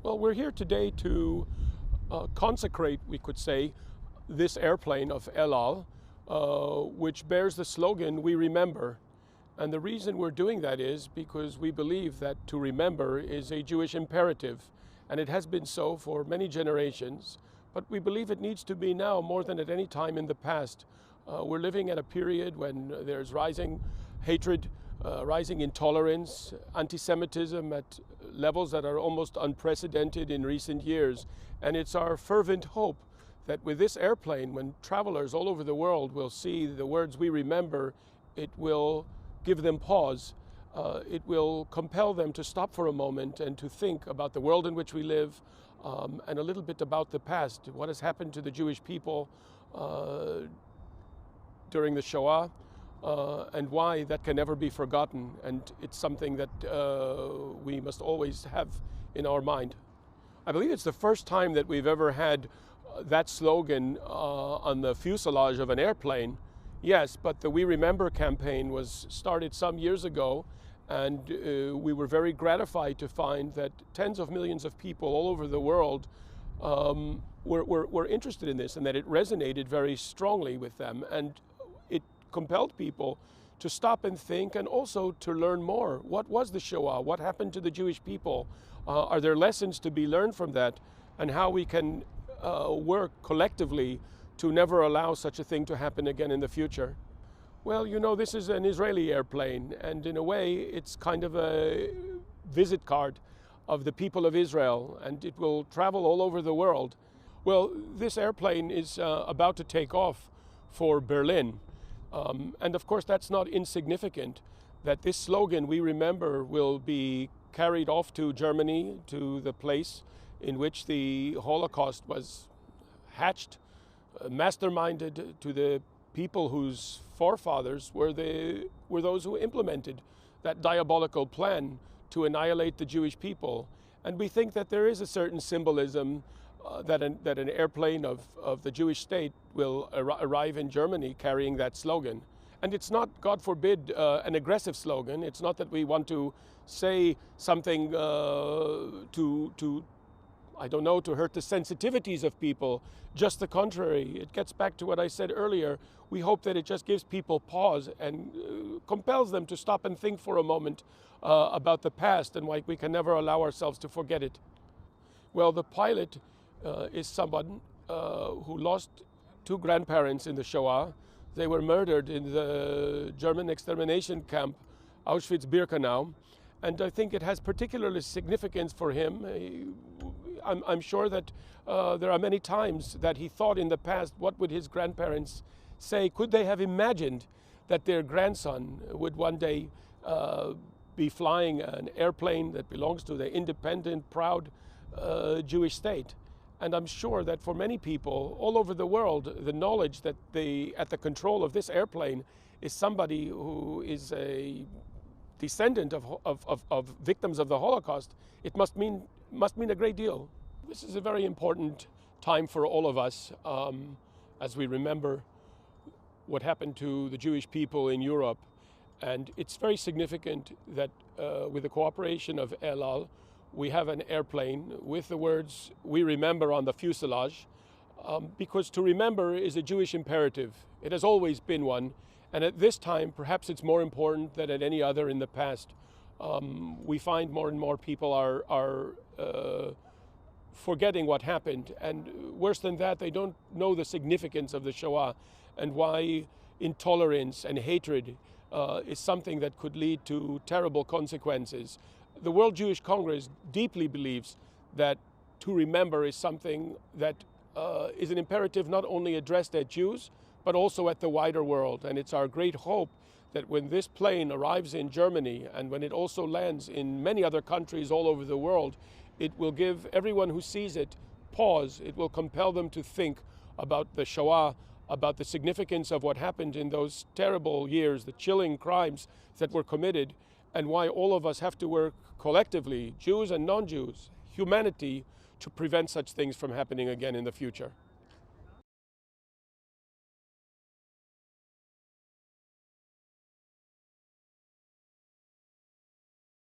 Well, we're here today to consecrate, we could say, this airplane of El Al, which bears the slogan, "We remember." And the reason we're doing that is because we believe that to remember is a Jewish imperative, and it has been so for many generations. But we believe it needs to be now more than at any time in the past. We're living at a period when there's rising hatred, rising intolerance, antisemitism at levels that are almost unprecedented in recent years. And it's our fervent hope that with this airplane, when travelers all over the world will see the words "we remember," it will give them pause. It will compel them to stop for a moment and to think about the world in which we live, and a little bit about the past, what has happened to the Jewish people during the Shoah, and why that can never be forgotten. And it's something that we must always have in our mind. I believe it's the first time that we've ever had that slogan on the fuselage of an airplane. Yes, but the We Remember campaign was started some years ago, and we were very gratified to find that tens of millions of people all over the world were interested in this, and that it resonated very strongly with them. And it compelled people to stop and think, and also to learn more. What was the Shoah? What happened to the Jewish people? Are there lessons to be learned from that? And how we can work collectively to never allow such a thing to happen again in the future. Well, you know, this is an Israeli airplane, and in a way it's kind of a visit card of the people of Israel, and it will travel all over the world. Well, this airplane is about to take off for Berlin. And of course that's not insignificant, that this slogan, "We remember," will be carried off to Germany, to the place in which the Holocaust was hatched, masterminded, to the people whose forefathers were those who implemented that diabolical plan to annihilate the Jewish people. And we think that there is a certain symbolism that an airplane of the Jewish state will arrive in Germany carrying that slogan. And it's not, God forbid, an aggressive slogan. It's not that we want to say something to hurt the sensitivities of people. Just the contrary. It gets back to what I said earlier. We hope that it just gives people pause and compels them to stop and think for a moment about the past, and why we can never allow ourselves to forget it. Well, the pilot is someone who lost two grandparents in the Shoah. They were murdered in the German extermination camp, Auschwitz-Birkenau. And I think it has particularly significance for him. I'm sure that there are many times that he thought in the past, what would his grandparents say? Could they have imagined that their grandson would one day be flying an airplane that belongs to the independent, proud Jewish state? And I'm sure that for many people all over the world, the knowledge that at the control of this airplane is somebody who is a descendant of victims of the Holocaust, it must mean a great deal. This is a very important time for all of us as we remember what happened to the Jewish people in Europe. And it's very significant that with the cooperation of El Al, we have an airplane with the words "We remember" on the fuselage, because to remember is a Jewish imperative. It has always been one. And at this time, perhaps it's more important than at any other in the past. We find more and more people are forgetting what happened. And worse than that, they don't know the significance of the Shoah and why intolerance and hatred is something that could lead to terrible consequences. The World Jewish Congress deeply believes that to remember is something that is an imperative not only addressed at Jews, but also at the wider world. And it's our great hope that when this plane arrives in Germany, and when it also lands in many other countries all over the world, it will give everyone who sees it pause. It will compel them to think about the Shoah, about the significance of what happened in those terrible years, the chilling crimes that were committed, and why all of us have to work collectively, Jews and non-Jews, humanity, to prevent such things from happening again in the future.